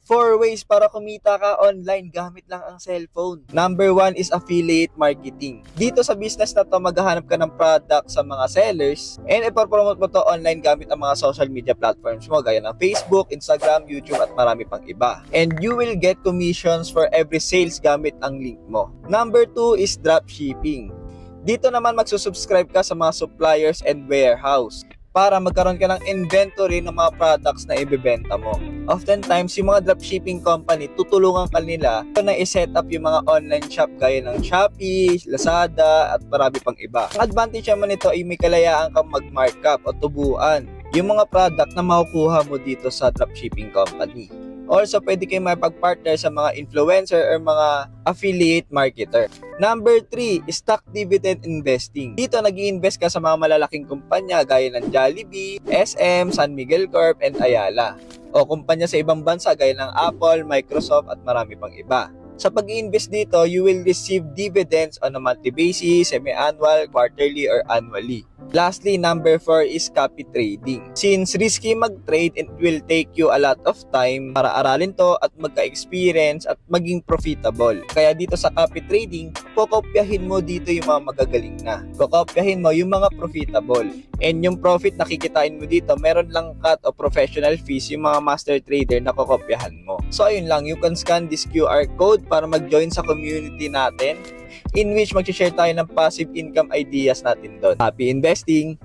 4 ways para kumita ka online gamit lang ang cellphone. Number 1 is affiliate marketing. Dito sa business na to, maghahanap ka ng product sa mga sellers and ipapromote mo to online gamit ang mga social media platforms mo gaya ng Facebook, Instagram, YouTube at marami pang iba. And you will get commissions for every sales gamit ang link mo. Number 2 is dropshipping. Dito naman magsusubscribe ka sa mga suppliers and warehouse para magkaroon ka ng inventory ng mga products na ibebenta mo. Oftentimes, yung mga dropshipping company, tutulungan ka nila na i-set up yung mga online shop gaya ng Shopee, Lazada, at marami pang iba. Ang advantage naman nito ay may kalayaan kang mag-markup o tubuan yung mga product na makukuha mo dito sa dropshipping company. Also, pwede kayo makipag-partner sa mga influencer or mga affiliate marketer. Number 3, stock dividend investing. Dito, nag-i-invest ka sa mga malalaking kumpanya gaya ng Jollibee, SM, San Miguel Corp, and Ayala. O kumpanya sa ibang bansa gaya ng Apple, Microsoft, at marami pang iba. Sa pag-i-invest dito, you will receive dividends on a monthly basis, semi-annual, quarterly, or annually. Lastly, number 4 is copy trading. Since risky mag-trade, it will take you a lot of time para aralin to at magka-experience at maging profitable. Kaya dito sa copy trading, kokopyahin mo dito yung mga magagaling na. Kokopyahin mo yung mga profitable. And yung profit na kikitain mo dito, meron lang cut o professional fees yung mga master trader na kokopyahan mo. So ayun lang, you can scan this QR code para mag-join sa community natin in which mag-share tayo ng passive income ideas natin doon. Happy investing!